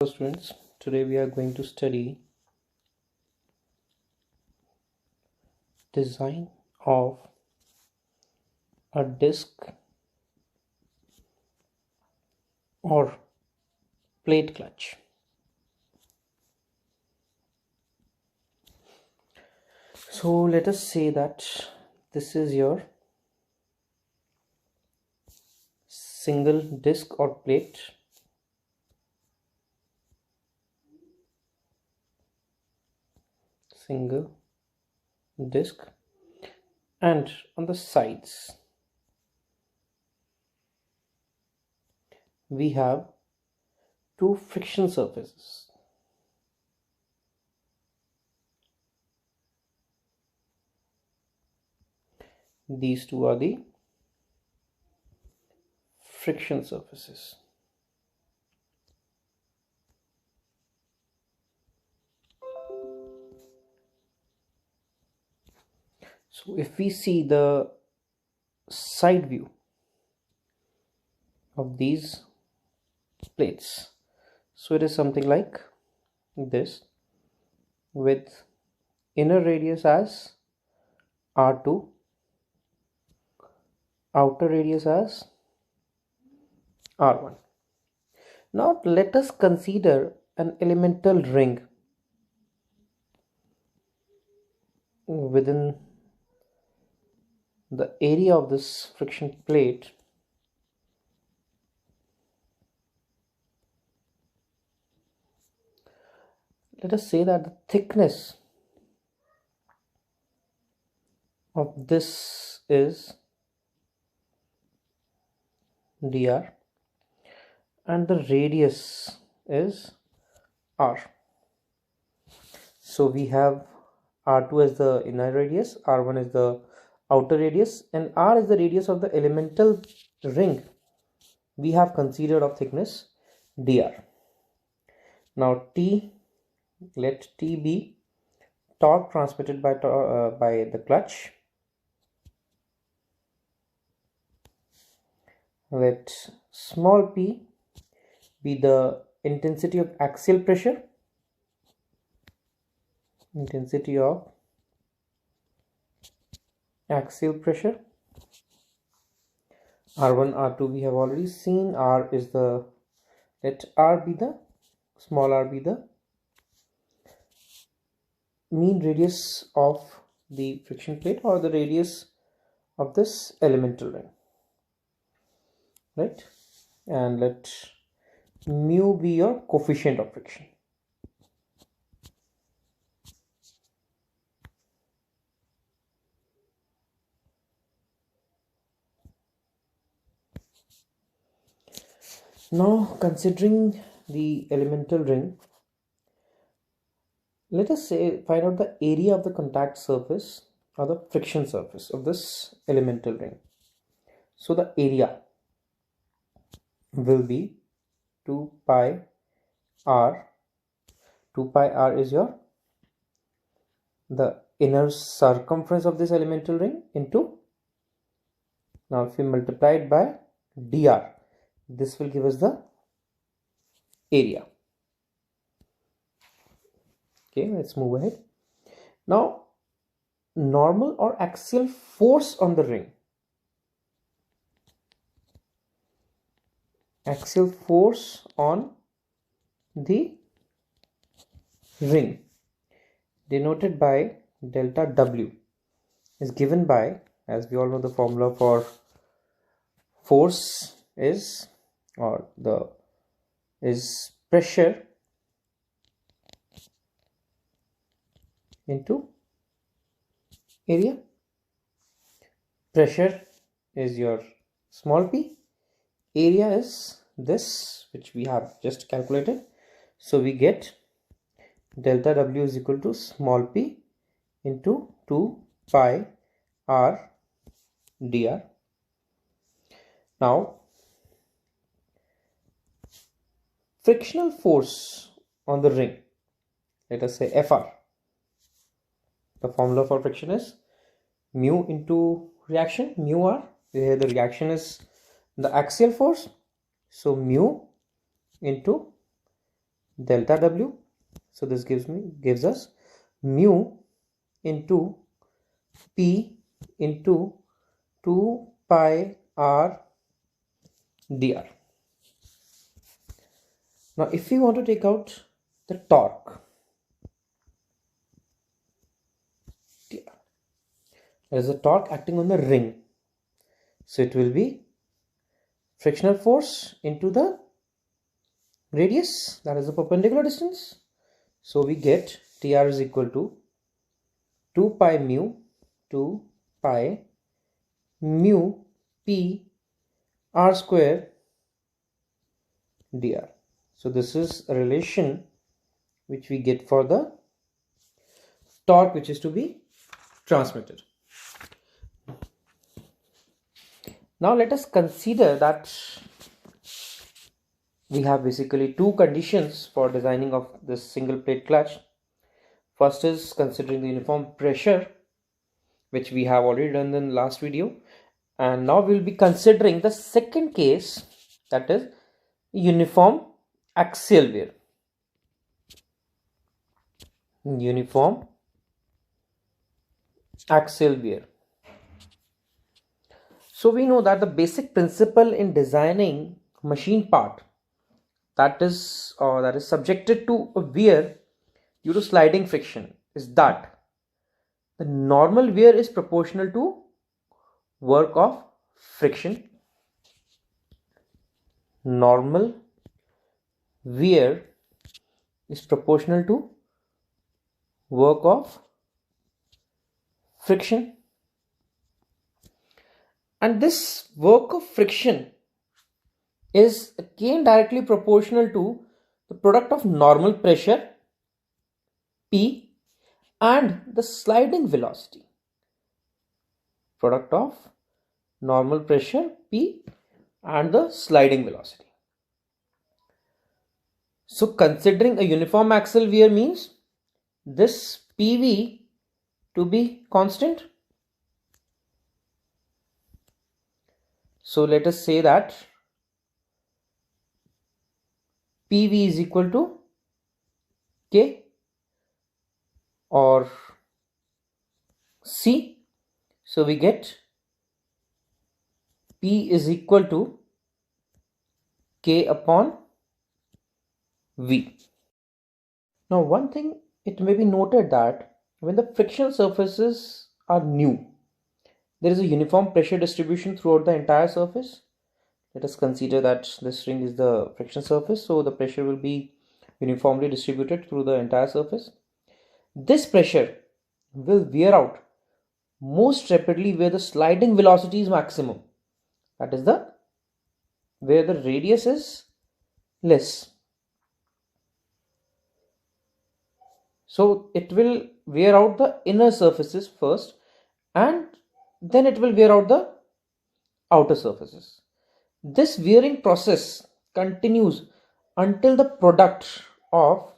Hello students, today we are going to study design of a disc or plate clutch. So let us say that this is your single disc or plate single disc, and on the sides we have two friction surfaces. These two are the friction surfaces. So if we see the side view of these plates, so it is something like this, with inner radius as R2, outer radius as R1. Now let us consider an elemental ring within the area of this friction plate. Let us say that the thickness of this is dr and the radius is r. So we have R2 as the inner radius, R1 is the outer radius, and R is the radius of the elemental ring we have considered of thickness dr. Now let T be torque transmitted by the clutch. Let small p be the intensity of axial pressure, R1 R2 we have already seen. R is the, let R be the, small r be the mean radius of the friction plate or the radius of this elemental ring, right? And let mu be your coefficient of friction. Now considering the elemental ring, let us say find out the area of the contact surface or the friction surface of this elemental ring. So the area will be 2 pi r. 2 pi r is the inner circumference of this elemental ring into, now if we multiply it by dr, this will give us the area. Okay, let's move ahead. Now normal or axial force on the ring, axial force on the ring denoted by delta W is given by, as we all know, the formula for force is pressure into area. Pressure is your small p, area is this which we have just calculated. So we get delta W is equal to small p into 2 pi r dr. Now frictional force on the ring, let us say Fr. The formula for friction is mu into reaction, mu r. Here the reaction is the axial force, so mu into delta W. So this gives us mu into P into 2 pi r dr. Now if we want to take out the torque, there is a torque acting on the ring, so it will be frictional force into the radius, that is the perpendicular distance. So we get Tr is equal to 2 pi mu 2 pi mu P r square dr. So this is a relation which we get for the torque which is to be transmitted. Now let us consider that we have basically two conditions for designing of this single plate clutch. First is considering the uniform pressure, which we have already done in the last video, and now we will be considering the second case, that is uniform axial wear. Uniform axial wear. So we know that the basic principle in designing machine part that is subjected to a wear due to sliding friction is that the normal wear is proportional to work of friction. Normal wear is proportional to work of friction, and this work of friction is again directly proportional to the product of normal pressure P and the sliding velocity. Product of normal pressure P and the sliding velocity. So considering a uniform axial wear means this PV to be constant. So let us say that PV is equal to K or C. So we get P is equal to K upon V. Now one thing, it may be noted that when the frictional surfaces are new, there is a uniform pressure distribution throughout the entire surface. Let us consider that this ring is the friction surface, so the pressure will be uniformly distributed through the entire surface. This pressure will wear out most rapidly where the sliding velocity is maximum, that is where the radius is less. So it will wear out the inner surfaces first and then it will wear out the outer surfaces. This wearing process continues until the product of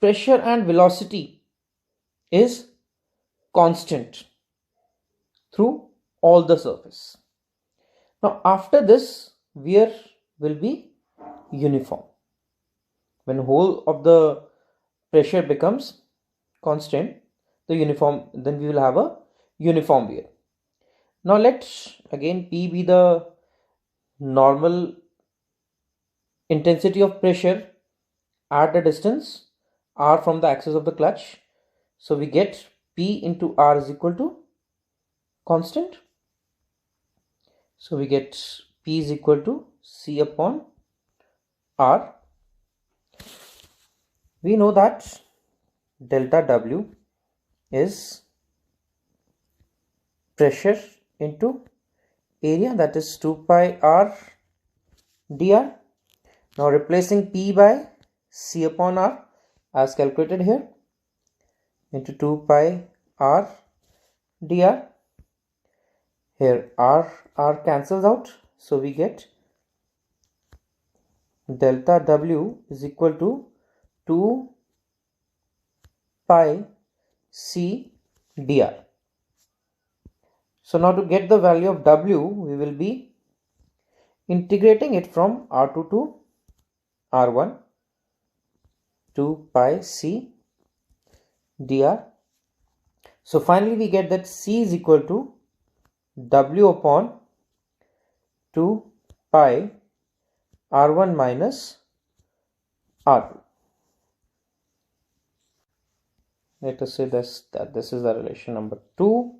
pressure and velocity is constant through all the surface. Now after this, wear will be uniform. When whole of the pressure becomes constant, then we will have a uniform wear. Now let again P be the normal intensity of pressure at the distance R from the axis of the clutch. So we get P into R is equal to constant. So we get P is equal to C upon R. We know that delta W is pressure into area, that is 2 pi R dr. Now replacing P by C upon R as calculated here into 2 pi R dr. Here R cancels out, so we get delta W is equal to 2 pi C dr. So now to get the value of W, we will be integrating it from R2 to R1 2 pi C dr. So finally we get that C is equal to W upon 2 pi R1 minus R2. Let us say that this is the relation number 2,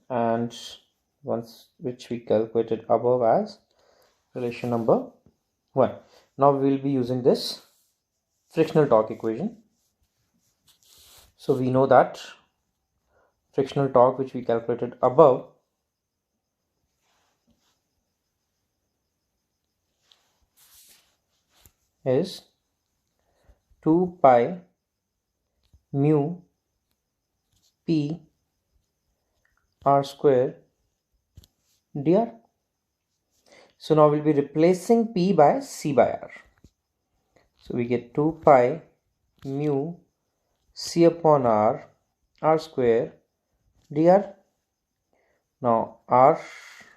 and which we calculated above as relation number 1. Now we will be using this frictional torque equation. So we know that frictional torque which we calculated above is 2 pi mu P R square dr. So now we'll be replacing P by C by R. So we get 2 pi mu C upon R square dr. Now R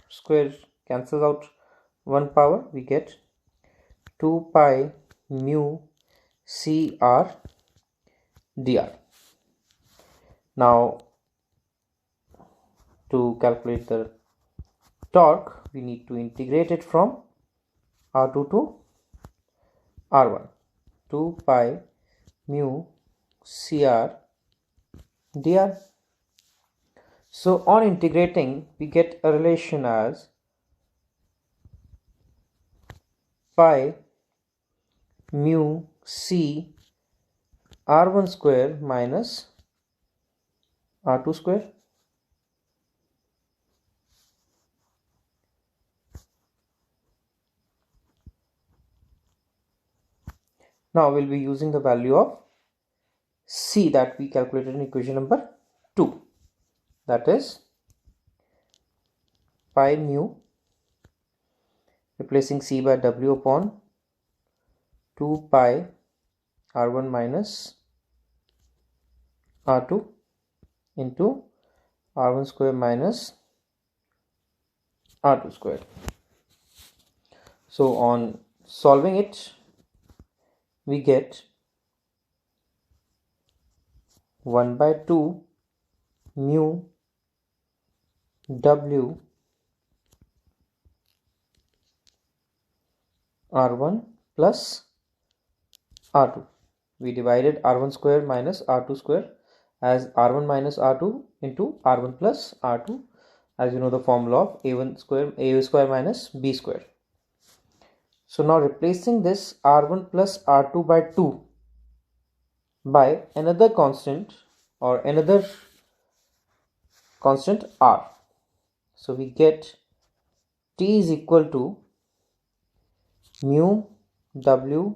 square cancels out one power. We get 2 pi mu C R dr. Now to calculate the torque, we need to integrate it from R2 to R1. 2 pi mu CR dr. So on integrating, we get a relation as pi mu C R1 square minus R2 square. Now we'll be using the value of C that we calculated in equation number 2. That is pi mu, replacing C by W upon 2 pi R1 minus R2 into R1 square minus R2 square. So on solving it, we get 1 by 2 mu W R1 plus R2. We divided R1 square minus R2 square as R1 minus R2 into R1 plus R2, as you know the formula of A1 square A square minus B square. So now replacing this R1 plus R2 by 2 by another constant or another constant R. So we get T is equal to mu W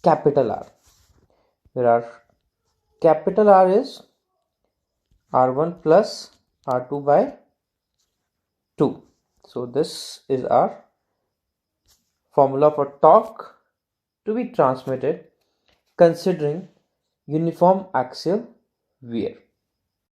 capital R, where our capital R is R1 plus R2 by 2. So this is our formula for torque to be transmitted considering uniform axial wear.